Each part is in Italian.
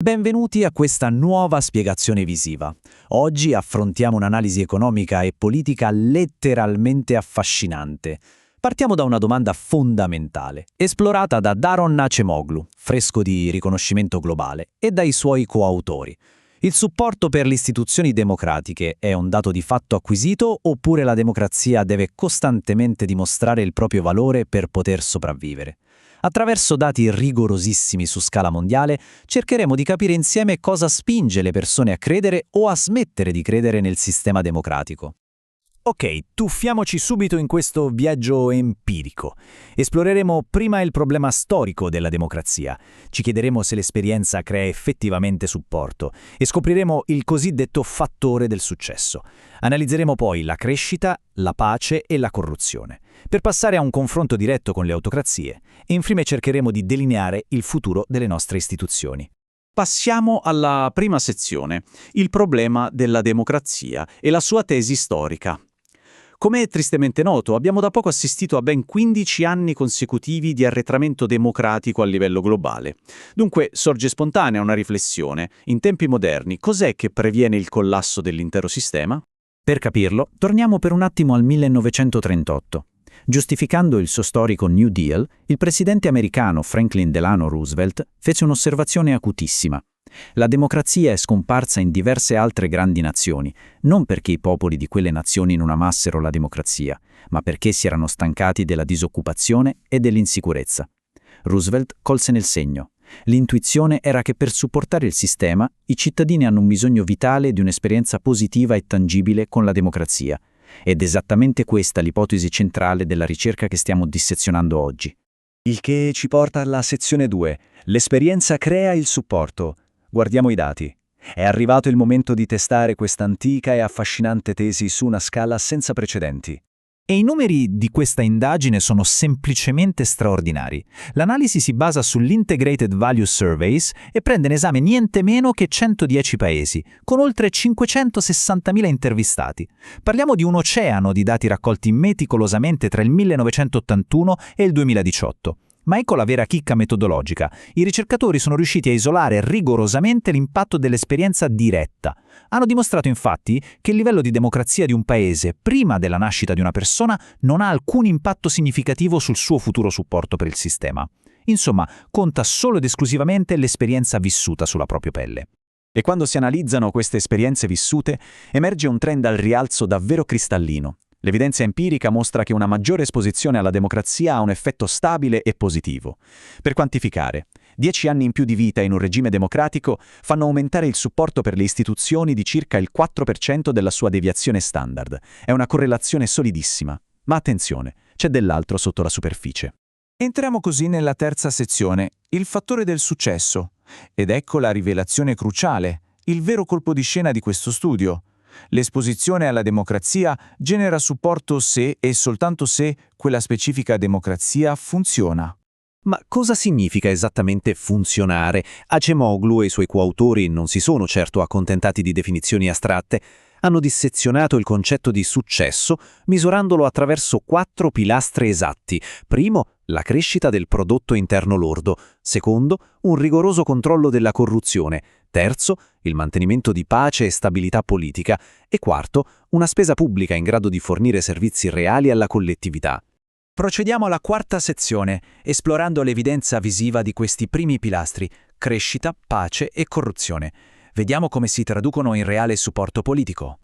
Benvenuti a questa nuova spiegazione visiva. Oggi affrontiamo un'analisi economica e politica letteralmente affascinante. Partiamo da una domanda fondamentale, esplorata da Daron Acemoglu, fresco di riconoscimento globale, e dai suoi coautori. Il supporto per le istituzioni democratiche è un dato di fatto acquisito oppure la democrazia deve costantemente dimostrare il proprio valore per poter sopravvivere? Attraverso dati rigorosissimi su scala mondiale, cercheremo di capire insieme cosa spinge le persone a credere o a smettere di credere nel sistema democratico. Ok, tuffiamoci subito in questo viaggio empirico. Esploreremo prima il problema storico della democrazia. Ci chiederemo se l'esperienza crea effettivamente supporto e scopriremo il cosiddetto fattore del successo. Analizzeremo poi la crescita, la pace e la corruzione, per passare a un confronto diretto con le autocrazie e infine cercheremo di delineare il futuro delle nostre istituzioni. Passiamo alla prima sezione, il problema della democrazia e la sua tesi storica. Come è tristemente noto, abbiamo da poco assistito a ben 15 anni consecutivi di arretramento democratico a livello globale. Dunque sorge spontanea una riflessione. In tempi moderni, cos'è che previene il collasso dell'intero sistema? Per capirlo, torniamo per un attimo al 1938. Giustificando il suo storico New Deal, il presidente americano Franklin Delano Roosevelt fece un'osservazione acutissima. La democrazia è scomparsa in diverse altre grandi nazioni, non perché i popoli di quelle nazioni non amassero la democrazia, ma perché si erano stancati della disoccupazione e dell'insicurezza. Roosevelt colse nel segno. L'intuizione era che per supportare il sistema, i cittadini hanno un bisogno vitale di un'esperienza positiva e tangibile con la democrazia. Ed è esattamente questa l'ipotesi centrale della ricerca che stiamo dissezionando oggi. Il che ci porta alla sezione 2. L'esperienza crea il supporto. Guardiamo i dati. È arrivato il momento di testare questa antica e affascinante tesi su una scala senza precedenti. E i numeri di questa indagine sono semplicemente straordinari. L'analisi si basa sull'Integrated Value Surveys e prende in esame niente meno che 110 paesi, con oltre 560.000 intervistati. Parliamo di un oceano di dati raccolti meticolosamente tra il 1981 e il 2018. Ma ecco la vera chicca metodologica. I ricercatori sono riusciti a isolare rigorosamente l'impatto dell'esperienza diretta. Hanno dimostrato infatti che il livello di democrazia di un paese prima della nascita di una persona non ha alcun impatto significativo sul suo futuro supporto per il sistema. Insomma, conta solo ed esclusivamente l'esperienza vissuta sulla propria pelle. E quando si analizzano queste esperienze vissute, emerge un trend al rialzo davvero cristallino. L'evidenza empirica mostra che una maggiore esposizione alla democrazia ha un effetto stabile e positivo. Per quantificare, 10 anni in più di vita in un regime democratico fanno aumentare il supporto per le istituzioni di circa il 4% della sua deviazione standard. È una correlazione solidissima. Ma attenzione, c'è dell'altro sotto la superficie. Entriamo così nella terza sezione, il fattore del successo. Ed ecco la rivelazione cruciale, il vero colpo di scena di questo studio. L'esposizione alla democrazia genera supporto se e soltanto se quella specifica democrazia funziona. Ma cosa significa esattamente funzionare? Acemoglu e i suoi coautori non si sono certo accontentati di definizioni astratte. Hanno dissezionato il concetto di successo misurandolo attraverso 4 pilastri esatti. Primo, la crescita del prodotto interno lordo. Secondo, un rigoroso controllo della corruzione. Terzo, il mantenimento di pace e stabilità politica. E quarto, una spesa pubblica in grado di fornire servizi reali alla collettività. Procediamo alla quarta sezione, esplorando l'evidenza visiva di questi primi pilastri: crescita, pace e corruzione. Vediamo come si traducono in reale supporto politico.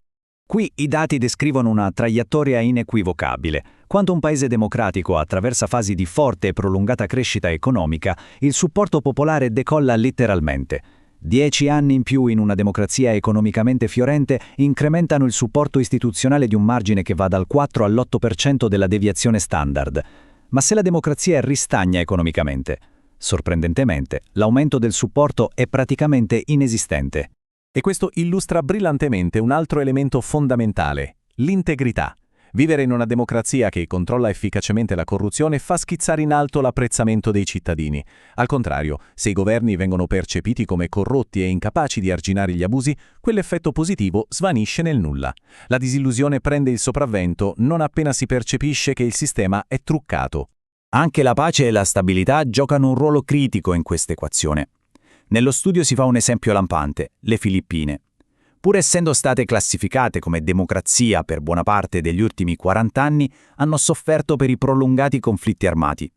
Qui i dati descrivono una traiettoria inequivocabile. Quando un paese democratico attraversa fasi di forte e prolungata crescita economica, il supporto popolare decolla letteralmente. 10 anni in più in una democrazia economicamente fiorente incrementano il supporto istituzionale di un margine che va dal 4 all'8% della deviazione standard. Ma se la democrazia ristagna economicamente, sorprendentemente, l'aumento del supporto è praticamente inesistente. E questo illustra brillantemente un altro elemento fondamentale, l'integrità. Vivere in una democrazia che controlla efficacemente la corruzione fa schizzare in alto l'apprezzamento dei cittadini. Al contrario, se i governi vengono percepiti come corrotti e incapaci di arginare gli abusi, quell'effetto positivo svanisce nel nulla. La disillusione prende il sopravvento non appena si percepisce che il sistema è truccato. Anche la pace e la stabilità giocano un ruolo critico in questa equazione. Nello studio si fa un esempio lampante, le Filippine. Pur essendo state classificate come democrazia per buona parte degli ultimi 40 anni, hanno sofferto per i prolungati conflitti armati.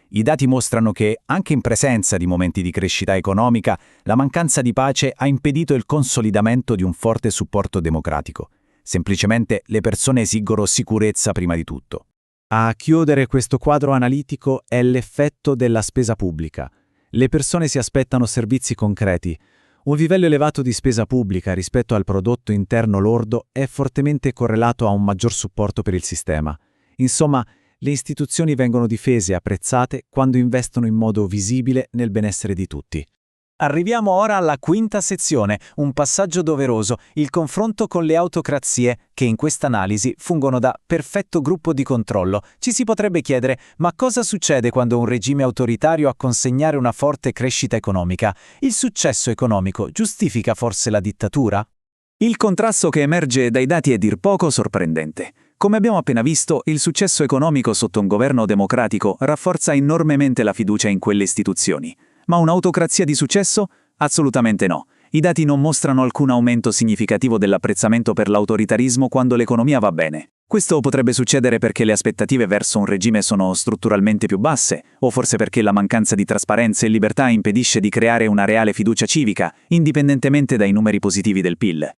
I dati mostrano che, anche in presenza di momenti di crescita economica, la mancanza di pace ha impedito il consolidamento di un forte supporto democratico. Semplicemente le persone esigono sicurezza prima di tutto. A chiudere questo quadro analitico è l'effetto della spesa pubblica. Le persone si aspettano servizi concreti. Un livello elevato di spesa pubblica rispetto al prodotto interno lordo è fortemente correlato a un maggior supporto per il sistema. Insomma, le istituzioni vengono difese e apprezzate quando investono in modo visibile nel benessere di tutti. Arriviamo ora alla quinta sezione, un passaggio doveroso, il confronto con le autocrazie, che in questa analisi fungono da perfetto gruppo di controllo. Ci si potrebbe chiedere, ma cosa succede quando un regime autoritario ha consegnare una forte crescita economica? Il successo economico giustifica forse la dittatura? Il contrasto che emerge dai dati è dir poco sorprendente. Come abbiamo appena visto, il successo economico sotto un governo democratico rafforza enormemente la fiducia in quelle istituzioni. Ma un'autocrazia di successo? Assolutamente no. I dati non mostrano alcun aumento significativo dell'apprezzamento per l'autoritarismo quando l'economia va bene. Questo potrebbe succedere perché le aspettative verso un regime sono strutturalmente più basse, o forse perché la mancanza di trasparenza e libertà impedisce di creare una reale fiducia civica, indipendentemente dai numeri positivi del PIL.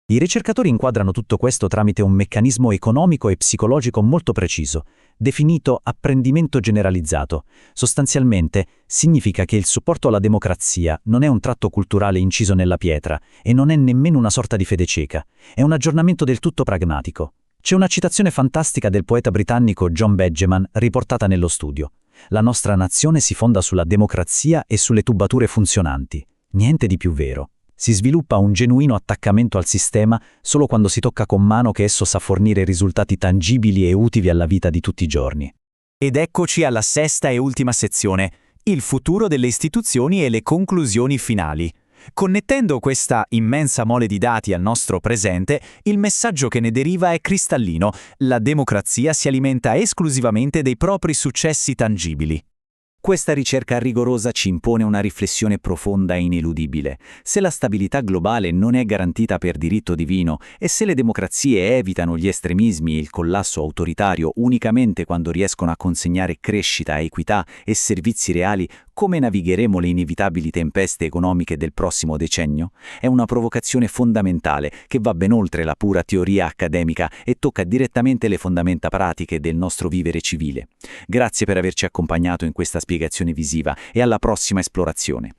I ricercatori inquadrano tutto questo tramite un meccanismo economico e psicologico molto preciso, definito apprendimento generalizzato. Sostanzialmente significa che il supporto alla democrazia non è un tratto culturale inciso nella pietra e non è nemmeno una sorta di fede cieca, è un aggiornamento del tutto pragmatico. C'è una citazione fantastica del poeta britannico John Benjamin riportata nello studio. La nostra nazione si fonda sulla democrazia e sulle tubature funzionanti. Niente di più vero. Si sviluppa un genuino attaccamento al sistema solo quando si tocca con mano che esso sa fornire risultati tangibili e utili alla vita di tutti i giorni. Ed eccoci alla sesta e ultima sezione, il futuro delle istituzioni e le conclusioni finali. Connettendo questa immensa mole di dati al nostro presente, il messaggio che ne deriva è cristallino: la democrazia si alimenta esclusivamente dei propri successi tangibili. Questa ricerca rigorosa ci impone una riflessione profonda e ineludibile. Se la stabilità globale non è garantita per diritto divino e se le democrazie evitano gli estremismi e il collasso autoritario unicamente quando riescono a consegnare crescita, equità e servizi reali, come navigheremo le inevitabili tempeste economiche del prossimo decennio? È una provocazione fondamentale che va ben oltre la pura teoria accademica e tocca direttamente le fondamenta pratiche del nostro vivere civile. Grazie per averci accompagnato in questa spiegazione visiva e alla prossima esplorazione.